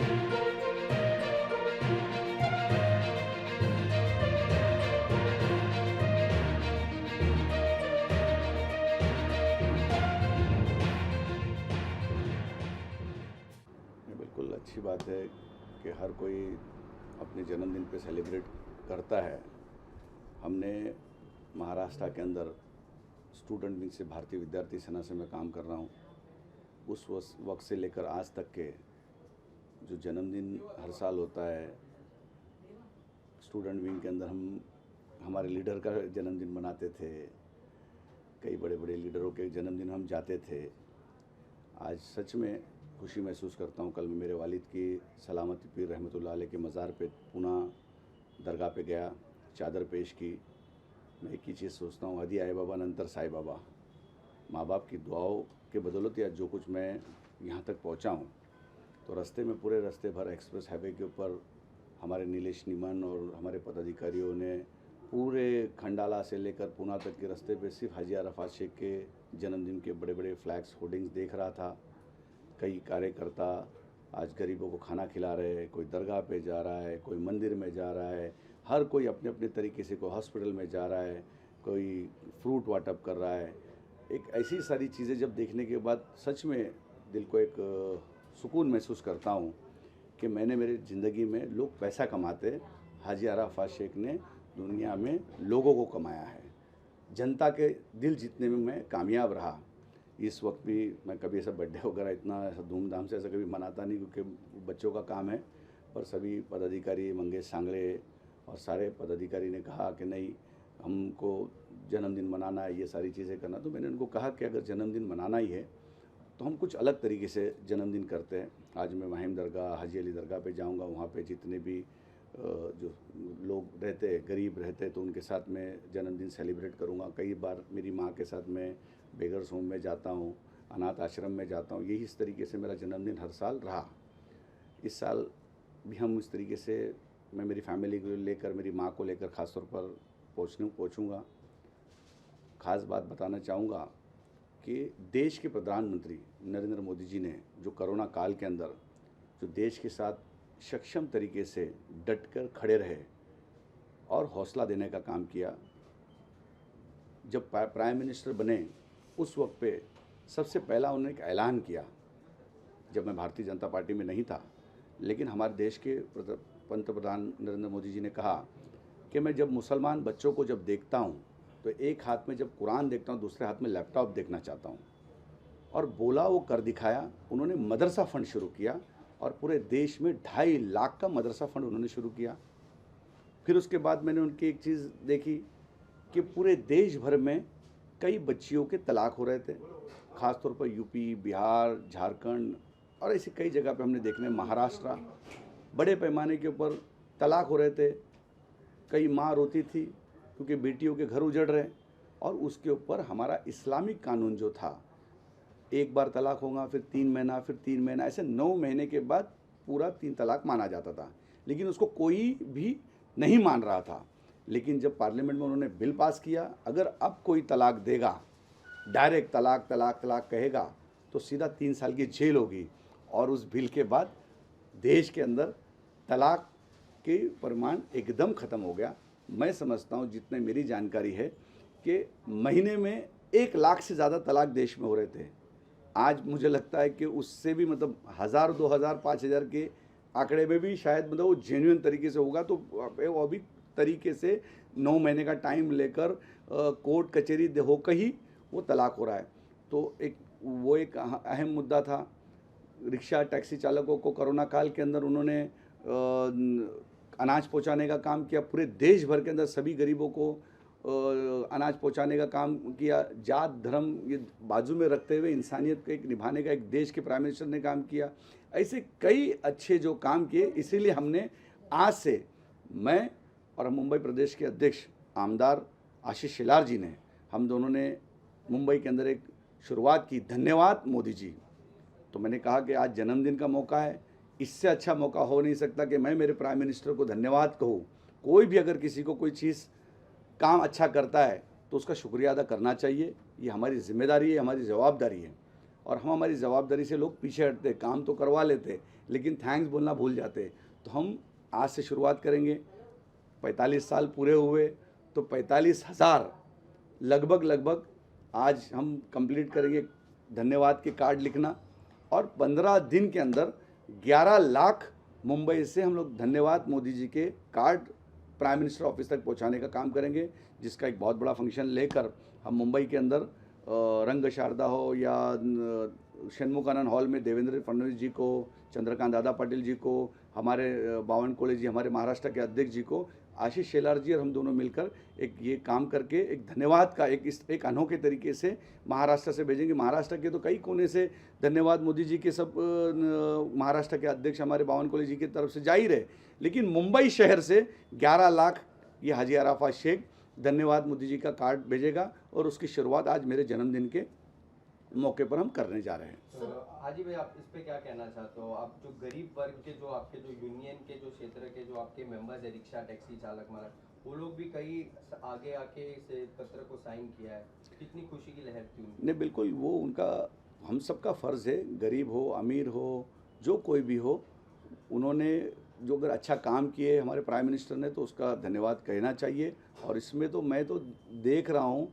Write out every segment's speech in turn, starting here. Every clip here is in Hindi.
बिल्कुल अच्छी बात है कि हर कोई अपने जन्मदिन पे सेलिब्रेट करता है। हमने महाराष्ट्र के अंदर स्टूडेंट विंग से भारतीय विद्यार्थी सेना से मैं काम कर रहा हूँ। उस वक्त से लेकर आज तक के जो जन्मदिन हर साल होता है, स्टूडेंट विंग के अंदर हम हमारे लीडर का जन्मदिन मनाते थे, कई बड़े बड़े लीडरों के जन्मदिन हम जाते थे। आज सच में खुशी महसूस करता हूँ। कल मैं मेरे वालिद की सलामती पीर रहमतुल्लाह अलैह के मज़ार पे पूना दरगाह पे गया, चादर पेश की। मैं एक ही चीज़ सोचता हूँ, हदी आए बाबा नंतर साई बाबा। माँ बाप की दुआओं के बदौलत या जो कुछ मैं यहाँ तक पहुँचा हूँ। तो रास्ते में पूरे रास्ते भर एक्सप्रेस हाईवे के ऊपर हमारे नीलेश नीमन और हमारे पदाधिकारियों ने पूरे खंडाला से लेकर पूना तक के रास्ते पे सिर्फ हाजी अरफात शेख के जन्मदिन के बड़े बड़े फ्लैग्स होर्डिंग्स देख रहा था। कई कार्यकर्ता आज गरीबों को खाना खिला रहे हैं, कोई दरगाह पे जा रहा है, कोई मंदिर में जा रहा है, हर कोई अपने अपने तरीके से, कोई हॉस्पिटल में जा रहा है, कोई फ्रूट वाटअप कर रहा है। एक ऐसी सारी चीज़ें जब देखने के बाद सच में दिल को एक सुकून महसूस करता हूँ कि मैंने मेरी ज़िंदगी में, लोग पैसा कमाते, हाजी अरफात शेख ने दुनिया में लोगों को कमाया है। जनता के दिल जीतने में मैं कामयाब रहा। इस वक्त भी मैं कभी ऐसा बर्थडे वगैरह इतना ऐसा धूमधाम से ऐसा कभी मनाता नहीं, क्योंकि बच्चों का काम है। पर सभी पदाधिकारी, मंगेश सांगड़े और सारे पदाधिकारी ने कहा कि नहीं, हमको जन्मदिन मनाना है, ये सारी चीज़ें करना। तो मैंने उनको कहा कि अगर जन्मदिन मनाना ही है तो हम कुछ अलग तरीके से जन्मदिन करते हैं। आज मैं माहिम दरगाह, हाजी अली दरगाह पे जाऊंगा। वहाँ पे जितने भी जो लोग रहते, गरीब रहते, तो उनके साथ मैं जन्मदिन सेलिब्रेट करूँगा। कई बार मेरी माँ के साथ मैं बेगर्स होम में जाता हूँ, अनाथ आश्रम में जाता हूँ। यही इस तरीके से मेरा जन्मदिन हर साल रहा। इस साल भी हम इस तरीके से, मैं मेरी फैमिली को लेकर, मेरी माँ को लेकर ख़ास तौर पर पहुँचूँगा। ख़ास बात बताना चाहूँगा कि देश के प्रधानमंत्री नरेंद्र मोदी जी ने जो कोरोना काल के अंदर जो देश के साथ सक्षम तरीके से डटकर खड़े रहे और हौसला देने का काम किया। जब प्राइम मिनिस्टर बने उस वक्त पे सबसे पहला उन्होंने एक ऐलान किया, जब मैं भारतीय जनता पार्टी में नहीं था, लेकिन हमारे देश के पंतप्रधान नरेंद्र मोदी जी ने कहा कि मैं जब मुसलमान बच्चों को जब देखता हूँ तो एक हाथ में जब कुरान देखता हूँ, दूसरे हाथ में लैपटॉप देखना चाहता हूँ। और बोला, वो कर दिखाया। उन्होंने मदरसा फ़ंड शुरू किया और पूरे देश में 2.5 लाख का मदरसा फ़ंड उन्होंने शुरू किया। फिर उसके बाद मैंने उनकी एक चीज़ देखी कि पूरे देश भर में कई बच्चियों के तलाक हो रहे थे, ख़ास तौर पर यूपी, बिहार, झारखंड और ऐसी कई जगह पे हमने देखने, महाराष्ट्र, बड़े पैमाने के ऊपर तलाक हो रहे थे। कई माँ रोती थी क्योंकि बेटियों के घर उजड़ रहे, और उसके ऊपर हमारा इस्लामिक कानून जो था, एक बार तलाक होगा, फिर 3 महीना, फिर 3 महीना, ऐसे 9 महीने के बाद पूरा 3 तलाक माना जाता था। लेकिन उसको कोई भी नहीं मान रहा था। लेकिन जब पार्लियामेंट में उन्होंने बिल पास किया, अगर अब कोई तलाक देगा, डायरेक्ट तलाक तलाक तलाक कहेगा, तो सीधा 3 साल की जेल होगी। और उस बिल के बाद देश के अंदर तलाक के परिमाण एकदम ख़त्म हो गया। मैं समझता हूँ, जितने मेरी जानकारी है, कि महीने में 1 लाख से ज़्यादा तलाक देश में हो रहे थे। आज मुझे लगता है कि उससे भी, मतलब 1000, 2000, 5000 के आंकड़े में भी शायद, मतलब वो जेन्युइन तरीके से होगा तो वो भी तरीके से 9 महीने का टाइम लेकर कोर्ट कचहरी होकर ही वो तलाक हो रहा है। तो वो एक अहम मुद्दा था। रिक्शा टैक्सी चालकों को कोरोना काल के अंदर उन्होंने अनाज पहुंचाने का काम किया। पूरे देश भर के अंदर सभी गरीबों को अनाज पहुंचाने का काम किया। जात धर्म ये बाजू में रखते हुए इंसानियत को एक निभाने का एक देश के प्राइम मिनिस्टर ने काम किया। ऐसे कई अच्छे जो काम किए, इसीलिए हमने आज से, मैं और मुंबई प्रदेश के अध्यक्ष आमदार आशीष शेलार जी ने, हम दोनों ने मुंबई के अंदर एक शुरुआत की। धन्यवाद मोदी जी। तो मैंने कहा कि आज जन्मदिन का मौका है, इससे अच्छा मौका हो नहीं सकता कि मैं मेरे प्राइम मिनिस्टर को धन्यवाद कहूँ। कोई भी अगर किसी को कोई चीज़ काम अच्छा करता है तो उसका शुक्रिया अदा करना चाहिए। ये हमारी जिम्मेदारी है, हमारी जवाबदारी है। और हम हमारी जवाबदारी से लोग पीछे हटते, काम तो करवा लेते लेकिन थैंक्स बोलना भूल जाते। तो हम आज से शुरुआत करेंगे। 45 साल पूरे हुए तो 45,000 लगभग आज हम कंप्लीट करेंगे धन्यवाद के कार्ड लिखना, और 15 दिन के अंदर 11 लाख मुंबई से हम लोग धन्यवाद मोदी जी के कार्ड प्राइम मिनिस्टर ऑफिस तक पहुंचाने का काम करेंगे, जिसका एक बहुत बड़ा फंक्शन लेकर हम मुंबई के अंदर रंग शारदा हो या षणमुखानंद हॉल में देवेंद्र फडणवीस जी को, चंद्रकांत दादा पाटिल जी को, हमारे बावनकुळे जी, हमारे महाराष्ट्र के अध्यक्ष जी को, आशीष शेलार जी और हम दोनों मिलकर एक ये काम करके एक धन्यवाद का एक अनोखे तरीके से महाराष्ट्र से भेजेंगे। महाराष्ट्र के तो कई कोने से धन्यवाद मोदी जी के सब महाराष्ट्र के अध्यक्ष हमारे बावनकुळे जी की तरफ से जा ही रहे, लेकिन मुंबई शहर से 11 लाख ये हाजी अराफात शेख धन्यवाद मोदी जी का कार्ड भेजेगा, और उसकी शुरुआत आज मेरे जन्मदिन के मौके पर हम करने जा रहे हैं। हाजी भाई, आप इस पे क्या कहना चाहते हो? आप जो गरीब वर्ग के, जो आपके जो यूनियन के जो क्षेत्र के जो आपके मेंबर्स है, रिक्शा टैक्सी चालक मालक, वो लोग भी कई आगे आके इस पत्र को साइन किया है, कितनी खुशी की लहर थी उनकी? नहीं, बिल्कुल वो उनका, हम सबका फ़र्ज़ है, गरीब हो अमीर हो जो कोई भी हो, उन्होंने जो अगर अच्छा काम किए हमारे प्राइम मिनिस्टर ने तो उसका धन्यवाद कहना चाहिए। और इसमें तो मैं तो देख रहा हूँ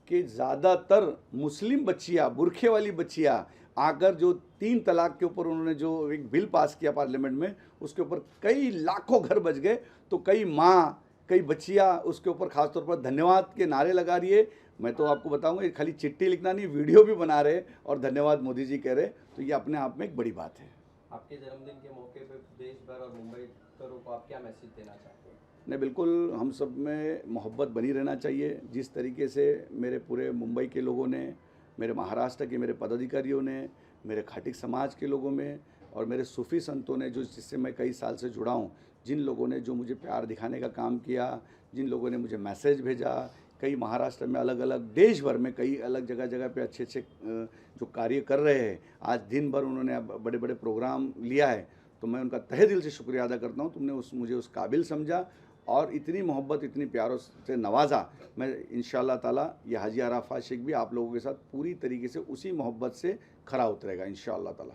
कि ज़्यादातर मुस्लिम बच्चियाँ, बुरखे वाली बच्चियाँ आकर जो 3 तलाक के ऊपर उन्होंने जो एक बिल पास किया पार्लियामेंट में, उसके ऊपर कई लाखों घर बच गए, तो कई माँ, कई बच्चियाँ उसके ऊपर ख़ासतौर पर धन्यवाद के नारे लगा रही है। मैं तो आपको बताऊंगा, ये खाली चिट्ठी लिखना नहीं, वीडियो भी बना रहे और धन्यवाद मोदी जी कह रहे, तो ये अपने आप में एक बड़ी बात है। आपके जन्मदिन के मौके पर देश भर और मुंबईकरों को आप क्या मैसेज देना चाहते हैं? नहीं, बिल्कुल हम सब में मोहब्बत बनी रहना चाहिए। जिस तरीके से मेरे पूरे मुंबई के लोगों ने, मेरे महाराष्ट्र के मेरे पदाधिकारियों ने, मेरे खाटिक समाज के लोगों में और मेरे सूफ़ी संतों ने, जो जिससे मैं कई साल से जुड़ा हूँ, जिन लोगों ने जो मुझे प्यार दिखाने का काम किया, जिन लोगों ने मुझे मैसेज भेजा, कई महाराष्ट्र में अलग अलग, देश भर में कई अलग जगह जगह पे अच्छे अच्छे जो कार्य कर रहे हैं, आज दिन भर उन्होंने बड़े बड़े प्रोग्राम लिया है, तो मैं उनका तहे दिल से शुक्रिया अदा करता हूँ। तुमने मुझे उस काबिल समझा और इतनी मोहब्बत, इतनी प्यारों से नवाजा। मैं इंशाअल्लाह ताला ये हाजी अराफात शेख भी आप लोगों के साथ पूरी तरीके से उसी मोहब्बत से खरा उतरेगा इंशाअल्लाह ताला।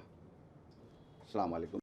अस्सलाम वालेकुम।